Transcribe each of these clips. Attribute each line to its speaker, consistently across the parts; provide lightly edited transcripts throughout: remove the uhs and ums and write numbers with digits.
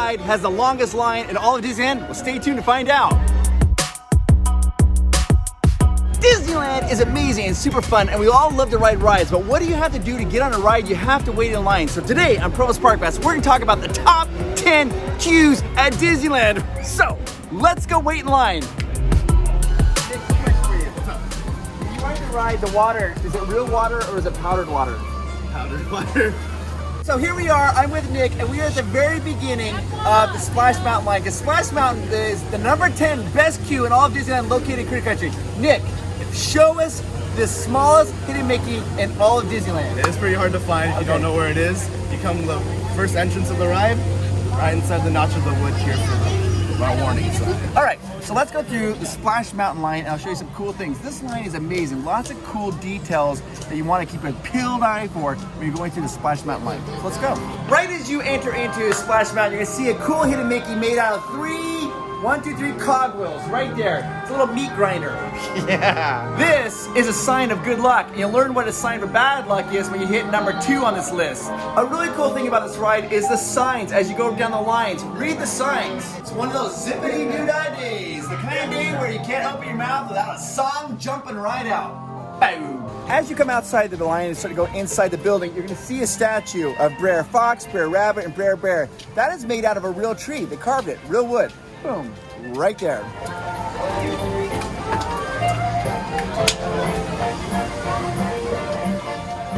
Speaker 1: ride has the longest line in all of Disneyland? Well, stay tuned to find out. Disneyland is amazing and super fun, and we all love to ride rides, but what do you have to do to get on a ride? You have to wait in line. So today on Provost Park Pass, we're gonna talk about the top 10 queues at Disneyland. So let's go wait in line. Nick, question for you. What's up? When you ride the ride, the water, is it real water or is it powdered water?
Speaker 2: Powdered water.
Speaker 1: So here we are, I'm with Nick, and we are at the very beginning of the Splash Mountain line, because Splash Mountain is the number 10 best queue in all of Disneyland located in Critter Country. Nick, show us the smallest hidden Mickey in all of Disneyland.
Speaker 2: It is pretty hard to find if you don't know where it is. You come to the first entrance of the ride, right inside the notch of the wood here for the warning sign.
Speaker 1: All right, so let's go through the Splash Mountain line, and I'll show you some cool things. This line is amazing. Lots of cool details that you want to keep a peeled eye for when you're going through the Splash Mountain line. So let's go. Right as you enter into Splash Mountain, you're gonna see a cool hidden Mickey made out of one, two, three cogwheels right there. It's a little meat grinder.
Speaker 2: Yeah.
Speaker 1: This is a sign of good luck. You'll learn what a sign for bad luck is when you hit number 2 on this list. A really cool thing about this ride is the signs as you go down the lines. Read the signs. It's one of those zippity doo dah days. The kind of day where you can't open your mouth without a song jumping right out. Boom. As you come outside the line and start to go inside the building, you're going to see a statue of Brer Fox, Brer Rabbit, and Brer Bear. That is made out of a real tree. They carved it, real wood. Boom, right there.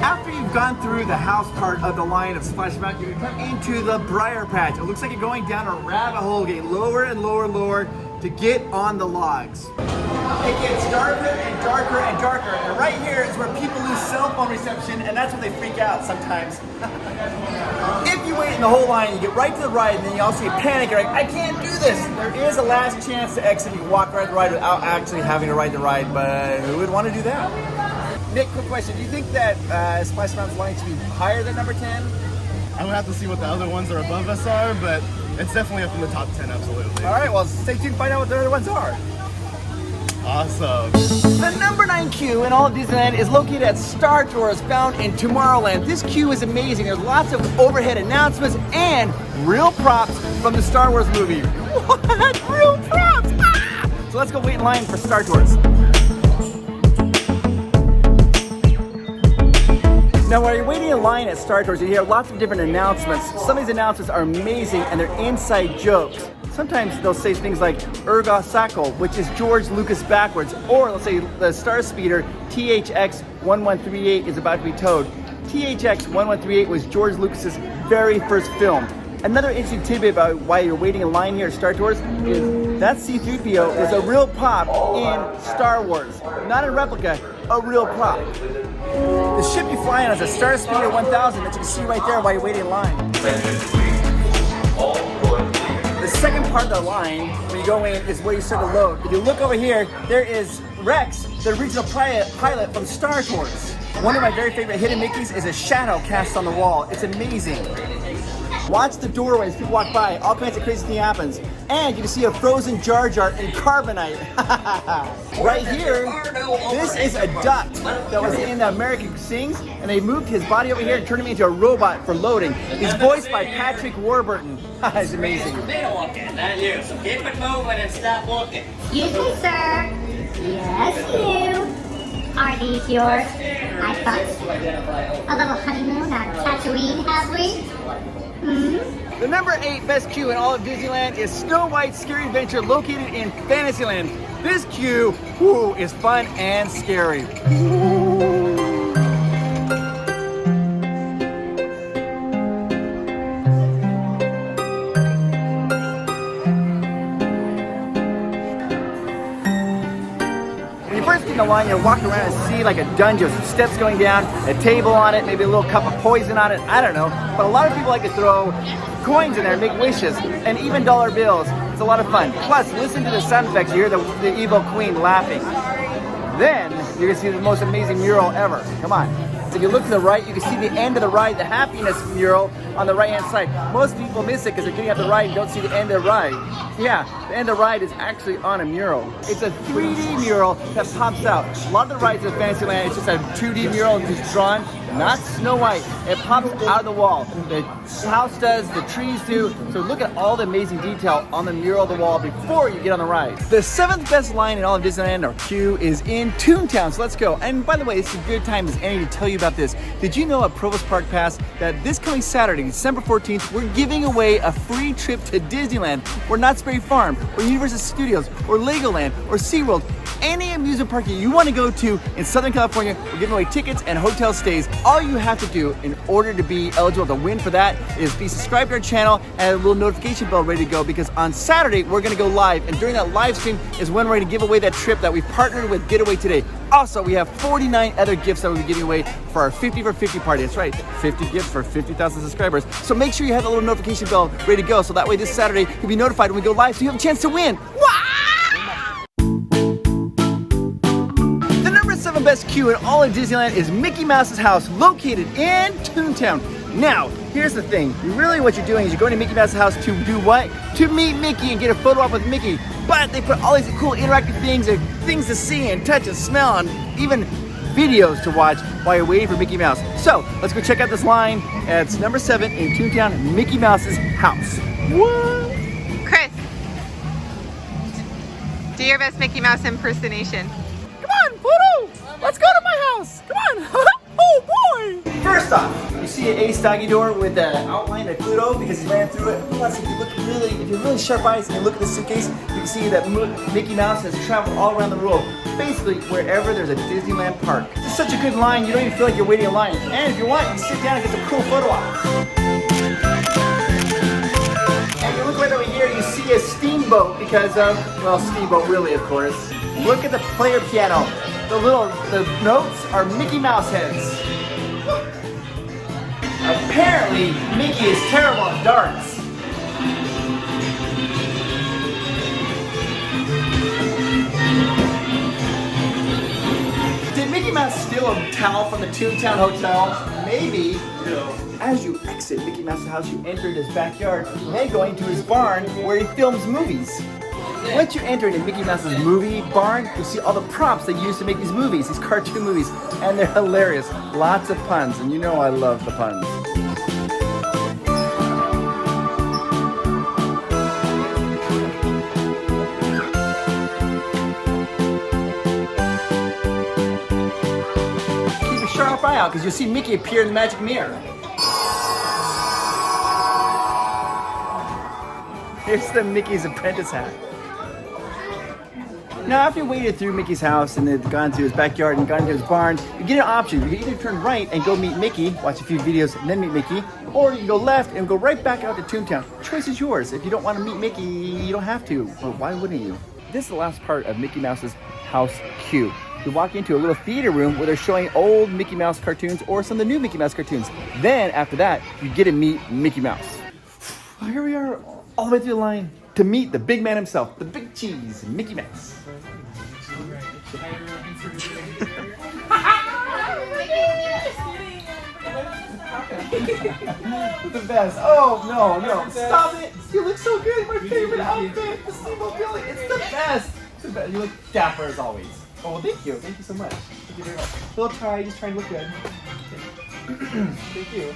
Speaker 1: After you've gone through the house part of the line of Splash Mountain, you're gonna come into the Briar Patch. It looks like you're going down a rabbit hole, getting lower and lower and lower to get on the logs. It gets darker and darker and darker, and right here is where people lose cell phone reception, and that's when they freak out sometimes. If you wait in the whole line, you get right to the ride, and then you also get panic. You're like, I can't do this. There is a last chance to exit. You can walk right the ride without actually having to ride the ride, but who would want to do that? Nick, quick question. Do you think that Splash Mountain's line should be higher than number 10?
Speaker 2: I would have to see what the other ones are above us are, but it's definitely up in the top 10, absolutely.
Speaker 1: All right, well, stay tuned to find out what the other ones are.
Speaker 2: Awesome.
Speaker 1: The number 9 queue in all of Disneyland is located at Star Tours, found in Tomorrowland. This queue is amazing. There's lots of overhead announcements and real props from the Star Wars movie. What? Real props? Ah! So let's go wait in line for Star Tours. Now, while you're waiting in line at Star Tours, you hear lots of different announcements. Some of these announcements are amazing and they're inside jokes. Sometimes they'll say things like Ergo Sacco, which is George Lucas backwards, or they'll say the Star Speeder THX 1138 is about to be towed. THX 1138 was George Lucas's very first film. Another interesting tidbit about why you're waiting in line here at Star Tours is that C-3PO is a real prop in Star Wars. Not a replica, a real prop. The ship you fly on is a Star Speeder 1000 that you can see right there while you're waiting in line. The second part of the line, when you go in, is where you start to load. If you look over here, there is Rex, the original pilot from Star Tours. One of my very favorite hidden Mickeys is a shadow cast on the wall. It's amazing. Watch the doorways, people walk by, all kinds of crazy things happens. And you can see a frozen Jar Jar in carbonite. Right here, this is a duck that was in the American Sings, and they moved his body over here and turned him into a robot for loading. He's voiced by Patrick Warburton. It's amazing.
Speaker 3: Not you, so keep it moving and stop looking.
Speaker 4: Excuse me, sir. Yes, you. Are these yours? I thought a little honeymoon on Tatooine, have we?
Speaker 1: The number 8 best queue in all of Disneyland is Snow White's Scary Adventure, located in Fantasyland. This queue, is fun and scary. First in the line, you'll walk around and see like a dungeon, some steps going down, a table on it, maybe a little cup of poison on it, I don't know. But a lot of people like to throw coins in there, make wishes, and even dollar bills. It's a lot of fun. Plus, listen to the sound effects. You hear the evil queen laughing. Then, you're gonna see the most amazing mural ever. Come on. So if you look to the right, you can see the end of the ride, the happiness mural on the right-hand side. Most people miss it because they're getting off the ride and don't see the end of the ride. Yeah, the end of the ride is actually on a mural. It's a 3D mural that pops out. A lot of the rides in Fantasyland, it's just a 2D mural just drawn. not Snow White. It pops out of the wall. The house does, the trees do. So look at all the amazing detail on the mural of the wall before you get on the ride. The 7th best line in all of Disneyland, or queue, is in Toontown. So let's go. And by the way, it's a good time as any to tell you about this. Did you know at Provost Park Pass that this coming Saturday, December 14th, we're giving away a free trip to Disneyland, or Knott's Berry Farm, or Universal Studios, or Legoland, or SeaWorld. Any amusement park that you want to go to in Southern California, we're giving away tickets and hotel stays. All you have to do in order to be eligible to win for that is be subscribed to our channel and have a little notification bell ready to go, because on Saturday we're going to go live, and during that live stream is when we're going to give away that trip that we've partnered with Getaway Today. Also, we have 49 other gifts that we'll be giving away for our 50 for 50 party. That's right, 50 gifts for 50,000 subscribers. So make sure you have the little notification bell ready to go, so that way this Saturday you'll be notified when we go live, so you have a chance to win. The number 7 best queue in all of Disneyland is Mickey Mouse's house, located in Toontown. Now, here's the thing. Really what you're doing is you're going to Mickey Mouse's house to do what? To meet Mickey and get a photo op with Mickey. But they put all these cool interactive things and things to see and touch and smell, and even videos to watch while you're waiting for Mickey Mouse. So let's go check out this line. It's number 7 in Toontown, Mickey Mouse's house. What?
Speaker 5: Chris, do your best Mickey Mouse impersonation.
Speaker 1: Come on, Pluto! Let's go to my house! Come on! Oh boy! First off, you see an Ace Doggy door with the outline of Pluto because he ran through it. Plus, if you have really sharp eyes and you look at the suitcase, you can see that Mickey Mouse has traveled all around the world. Basically, wherever there's a Disneyland park. It's such a good line, you don't even feel like you're waiting in line. And if you want, you can sit down and get some cool photo ops. And you look right over here, you see a steamboat because of, well, steamboat really, of course. Look at the player piano. The notes are Mickey Mouse heads. Apparently, Mickey is terrible at darts. Did Mickey Mouse steal a towel from the Toontown Hotel? Maybe. As you exit Mickey Mouse's house, you enter his backyard, then going to his barn where he films movies. Once you enter into Mickey Mouse's movie barn, you'll see all the props they use to make these movies, these cartoon movies, and they're hilarious. Lots of puns, and you know I love the puns. Keep a sharp eye out, because you'll see Mickey appear in the magic mirror. Here's the Mickey's Apprentice hat. Now, after you waded through Mickey's house and then gone to his backyard and gone into his barn, you get an option. You can either turn right and go meet Mickey, watch a few videos, and then meet Mickey, or you can go left and go right back out to Toontown. Choice is yours. If you don't want to meet Mickey, you don't have to. But why wouldn't you? This is the last part of Mickey Mouse's house queue. You walk into a little theater room where they're showing old Mickey Mouse cartoons or some of the new Mickey Mouse cartoons. Then, after that, you get to meet Mickey Mouse. Here we are, all the way through the line to meet the big man himself, the big cheese, Mickey Mouse. The best. Oh, no. Stop it. You look so good. My favorite outfit. The Steamboat Billy. It's the best. It's the best. You look dapper as always. Oh, well, thank you. Thank you so much. Thank you very much. Little try. Just trying to look good. Thank you.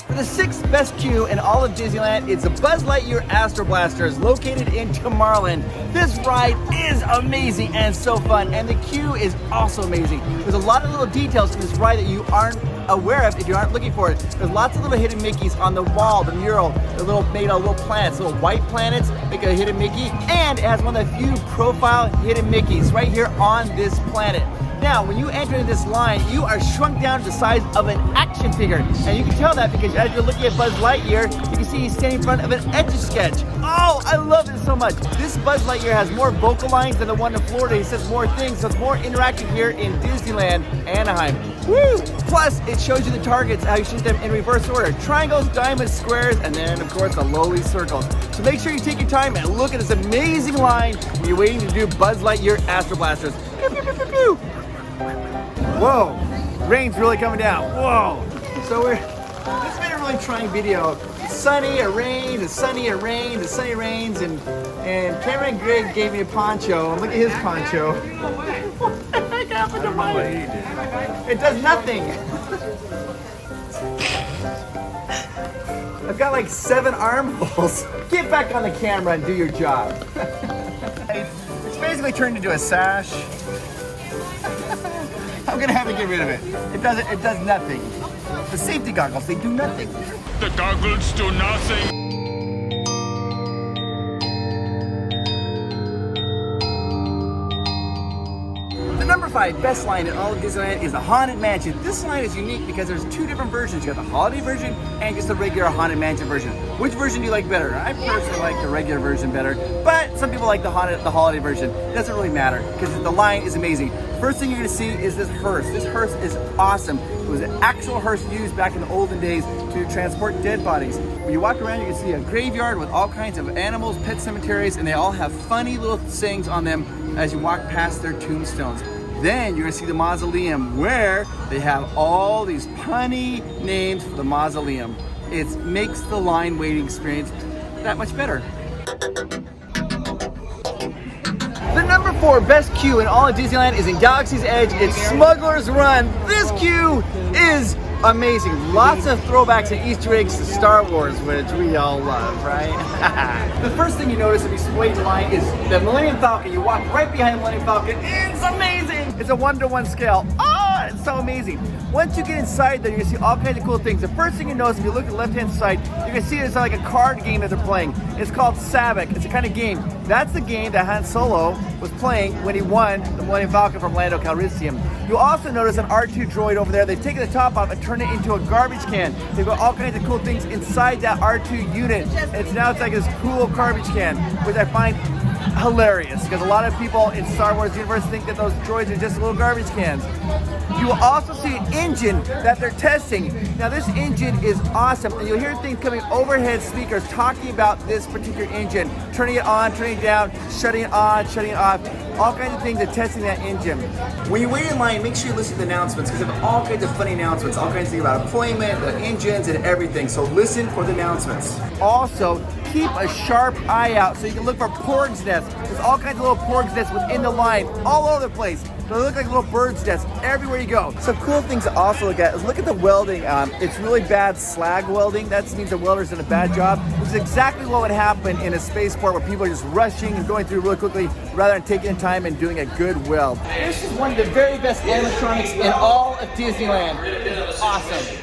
Speaker 1: The 6th best queue in all of Disneyland is the Buzz Lightyear Astro Blasters, located in Tomorrowland. This ride is amazing and so fun, and the queue is also amazing. There's a lot of little details to this ride that you aren't aware of if you aren't looking for it. There's lots of little hidden Mickeys on the wall, the mural, made out of little planets, little white planets make a hidden Mickey, and it has one of the few profile hidden Mickeys right here on this planet. Now, when you enter into this line, you are shrunk down to the size of an action figure. And you can tell that because as you're looking at Buzz Lightyear, you can see he's standing in front of an Etch-a-Sketch. Oh, I love it so much. This Buzz Lightyear has more vocal lines than the one in Florida. He says more things, so it's more interactive here in Disneyland, Anaheim. Woo! Plus, it shows you the targets, how you shoot them in reverse order. Triangles, diamonds, squares, and then, of course, the lowly circles. So make sure you take your time and look at this amazing line when you're waiting to do Buzz Lightyear Astro Blasters. Pew, pew, pew, pew, pew. Whoa, rain's really coming down. Whoa. So this has been a really trying video It's sunny, it rains, it's sunny, it rains, it's sunny, it rains, and Cameron Greg gave me a poncho. And look at his poncho. What the heck happened to mine? It does nothing. I've got like 7 armholes. Get back on the camera and do your job. It's basically turned into a sash. I'm gonna have to get rid of it. It does nothing. The safety goggles, they do nothing.
Speaker 6: The goggles do nothing.
Speaker 1: The number 5 best line in all of Disneyland is the Haunted Mansion. This line is unique because there's 2 different versions. You got the holiday version and just the regular Haunted Mansion version. Which version do you like better? I personally like the regular version better, but some people like the holiday version. It doesn't really matter because the line is amazing. First thing you're gonna see is this hearse. This hearse is awesome. It was an actual hearse used back in the olden days to transport dead bodies. When you walk around, you can see a graveyard with all kinds of animals, pet cemeteries, and they all have funny little sayings on them as you walk past their tombstones. Then you're gonna see the mausoleum where they have all these punny names for the mausoleum. It makes the line waiting experience that much better. The number 4 best queue in all of Disneyland is in Galaxy's Edge. It's Smugglers Run. This queue is amazing. Lots of throwbacks and Easter eggs to Star Wars, which we all love, right? The first thing you notice if you wait in line is the Millennium Falcon. You walk right behind the Millennium Falcon. It's amazing. It's a 1-to-1 scale. Oh, it's so amazing. Once you get inside there, you're gonna see all kinds of cool things. The first thing you notice if you look at the left-hand side, you're gonna see it's like a card game that they're playing. It's called Sabak. It's a kind of game. That's the game that Han Solo was playing when he won the Millennium Falcon from Lando Calrissian. You'll also notice an R2 droid over there. They've taken the top off and turned it into a garbage can. They've got all kinds of cool things inside that R2 unit. It's like this cool garbage can, which I find hilarious because a lot of people in Star Wars universe think that those droids are just little garbage cans. You will also see an engine that they're testing. Now this engine is awesome, and you'll hear things coming overhead speakers talking about this particular engine, turning it on, turning it down, shutting it on, shutting it off, all kinds of things are testing that engine. When you wait in line, make sure you listen to the announcements because they have all kinds of funny announcements, all kinds of things about employment, the engines, and everything. So listen for the announcements. Also, keep a sharp eye out so you can look for porg's nests. There's all kinds of little porg's nests within the line, all over the place. So they look like little bird's nests everywhere you go. Some cool things to also look at is look at the welding. It's really bad slag welding. That means the welder's done a bad job, which is exactly what would happen in a spaceport where people are just rushing and going through really quickly rather than taking time and doing a good weld. This is one of the very best animatronics in all of Disneyland. It's awesome.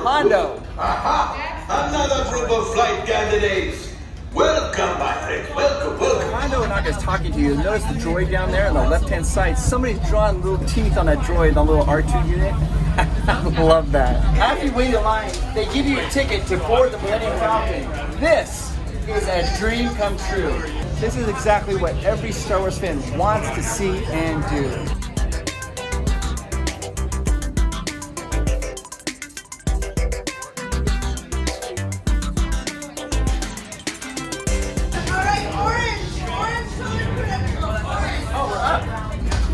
Speaker 1: Hondo.
Speaker 7: Aha! Another group of flight candidates. Welcome, Patrick. Welcome.
Speaker 1: Hondo and I is talking to you. Notice the droid down there on the left-hand side. Somebody's drawn little teeth on that droid, the little R2 unit. I love that. After you wait in line, they give you a ticket to board the Millennium Falcon. This is a dream come true. This is exactly what every Star Wars fan wants to see and do.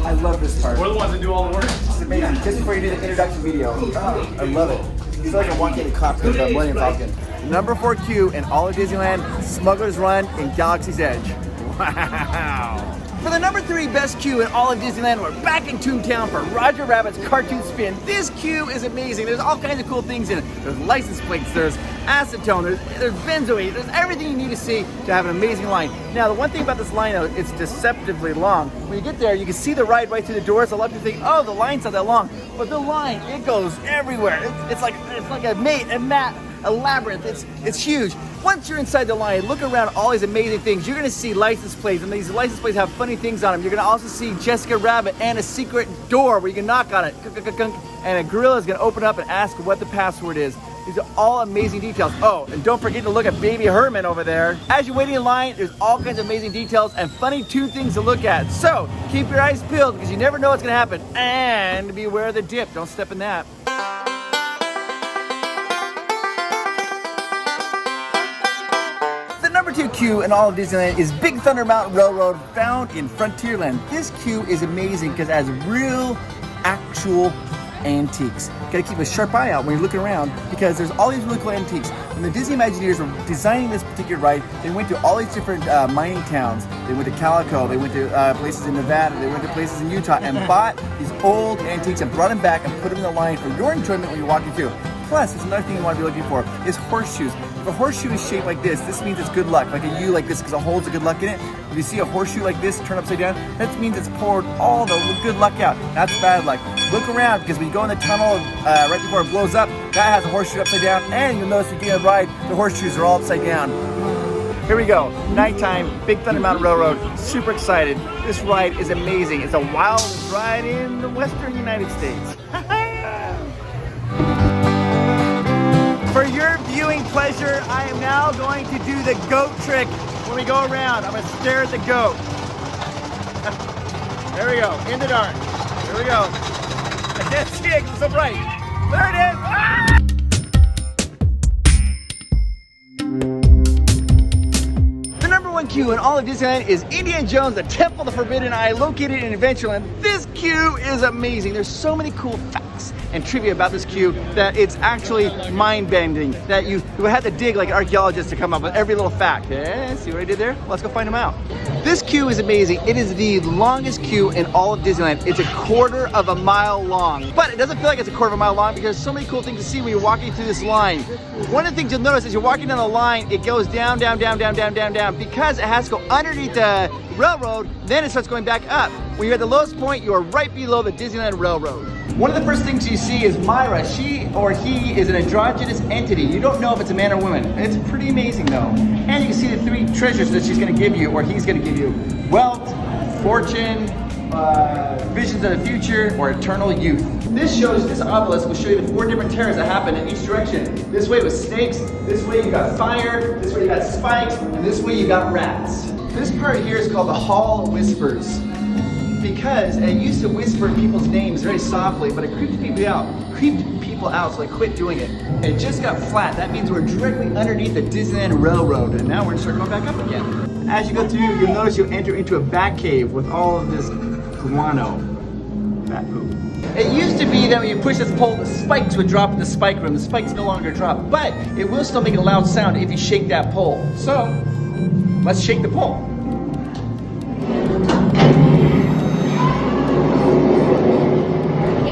Speaker 1: I love this part.
Speaker 2: We're the ones that do all the work.
Speaker 1: It's amazing. Just before you do the introduction video. Oh, I love it. I feel like I'm walking in the cockpit of the Millennium Falcon. Number 4 queue in all of Disneyland, Smugglers Run in Galaxy's Edge. Wow. For the number 3 best queue in all of Disneyland, we're back in Toontown for Roger Rabbit's Cartoon Spin. This queue is amazing. There's all kinds of cool things in it. There's license plates, there's acetone, there's benzoate, there's everything you need to see to have an amazing line. Now, the one thing about this line, though, it's deceptively long. When you get there, you can see the ride right through the doors. A lot of people think, oh, the line's not that long. But the line, it goes everywhere. It's like a labyrinth. It's huge. Once you're inside the line, look around all these amazing things. You're gonna see license plates, and these license plates have funny things on them. You're gonna also see Jessica Rabbit and a secret door where you can knock on it, and a gorilla is gonna open up and ask what the password is. These are all amazing details. Oh, and don't forget to look at Baby Herman over there. As you're waiting in line, there's all kinds of amazing details and funny toon things to look at. So keep your eyes peeled because you never know what's gonna happen. And beware of the dip. Don't step in that. Number 2 queue in all of Disneyland is Big Thunder Mountain Railroad, found in Frontierland. This queue is amazing because it has real, actual antiques. Gotta keep a sharp eye out when you're looking around because there's all these really cool antiques. When the Disney Imagineers were designing this particular ride, they went to all these different mining towns. They went to Calico, they went to places in Nevada, they went to places in Utah and bought these old antiques and brought them back and put them in the line for your enjoyment when you're walking through. Plus, there's another thing you want to be looking for is horseshoes. If a horseshoe is shaped like this means it's good luck, like a U like this because it holds the good luck in it. If you see a horseshoe like this turn upside down, that means it's poured all the good luck out. That's bad luck. Look around because when you go in the tunnel right before it blows up, that has a horseshoe upside down, and you'll notice if you get a ride, the horseshoes are all upside down. Here we go, nighttime, Big Thunder Mountain Railroad. Super excited. This ride is amazing. It's the wildest ride in the Western United States. For your viewing pleasure, I am now going to do the goat trick when we go around. I'm going to stare at the goat. There we go, in the dark. Here we go. I can't see it because it's so bright. There it is. Ah! The number one queue in all of Disneyland is Indiana Jones, the Temple of the Forbidden Eye, located in Adventureland. This queue is amazing. There's so many cool facts and trivia about this queue that it's actually mind-bending, that you had to dig like an archaeologist to come up with every little fact. See what I did there? Let's go find them out. This queue is amazing. It is the longest queue in all of Disneyland. It's a 1/4 of a mile long, but it doesn't feel like it's a 1/4 of a mile long because there's so many cool things to see when you're walking through this line. One of the things you'll notice as you're walking down the line, it goes down, down, down, down, down, down, down, because it has to go underneath the railroad, then it starts going back up. When you're at the lowest point, you are right below the Disneyland Railroad. One of the first things you see is Myra. She or he is an androgynous entity. You don't know if it's a man or woman. It's pretty amazing though. And you can see the 3 treasures that she's gonna give you, or he's gonna give you. Wealth, fortune, visions of the future, or eternal youth. This obelisk will show you the 4 different terrors that happen in each direction. This way with snakes, this way you got fire, this way you got spikes, and this way you got rats. This part here is called the Hall of Whispers, because it used to whisper people's names very softly, but it creeped people out, so they quit doing it. It just got flat. That means we're directly underneath the Disneyland Railroad, and now we're gonna start going back up again. As you go through, you'll notice you'll enter into a bat cave with all of this guano, bat poop. It used to be that when you push this pole, the spikes would drop in the spike room. The spikes no longer drop, but it will still make a loud sound if you shake that pole. So, let's shake the pole.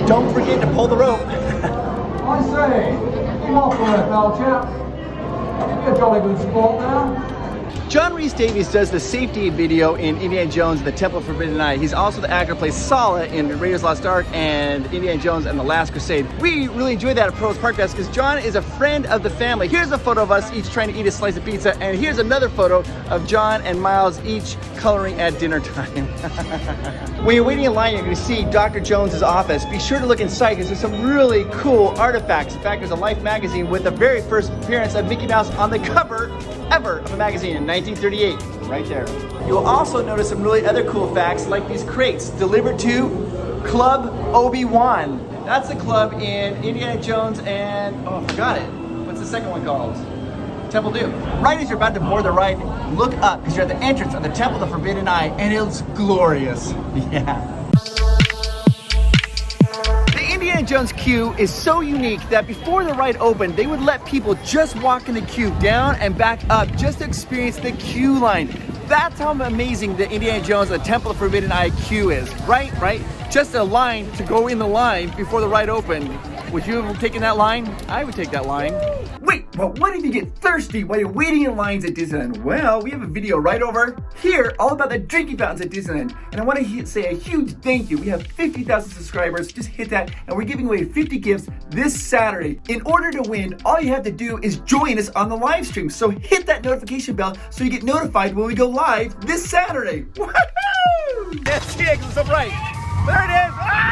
Speaker 1: Don't forget to pull the rope.
Speaker 8: I say, come off the left, old chap. You're a jolly good sport now.
Speaker 1: John Rhys Davies does the safety video in Indiana Jones and the Temple of Forbidden Eye. He's also the actor who plays Sala in Raiders of the Lost Ark and Indiana Jones and the Last Crusade. We really enjoyed that at Pearl's Park Fest because John is a friend of the family. Here's a photo of us each trying to eat a slice of pizza, and here's another photo of John and Miles each coloring at dinner time. When you're waiting in line, you're going to see Dr. Jones's office. Be sure to look inside because there's some really cool artifacts. In fact, there's a Life magazine with the very first appearance of Mickey Mouse on the cover ever of a magazine in 1938, right there. You'll also notice some really other cool facts like these crates delivered to Club Obi-Wan. That's a club in Indiana Jones and, oh, I forgot it. What's the second one called? Temple Doom. Right as you're about to board the ride, look up because you're at the entrance of the Temple of the Forbidden Eye and it's glorious. Yeah. Indiana Jones queue is so unique that before the ride opened, they would let people just walk in the queue down and back up just to experience the queue line. That's how amazing the Indiana Jones and the Temple of Forbidden Eye queue is, right? Just a line to go in the line before the ride opened. Would you have taken that line? I would take that line. Wait, but what if you get thirsty while you're waiting in lines at Disneyland? Well, we have a video right over here all about the drinking fountains at Disneyland. And I want to say a huge thank you. We have 50,000 subscribers. Just hit that. And we're giving away 50 gifts this Saturday. In order to win, all you have to do is join us on the live stream. So hit that notification bell so you get notified when we go live this Saturday. Woohoo! That's it, because it's so bright. There it is. Ah!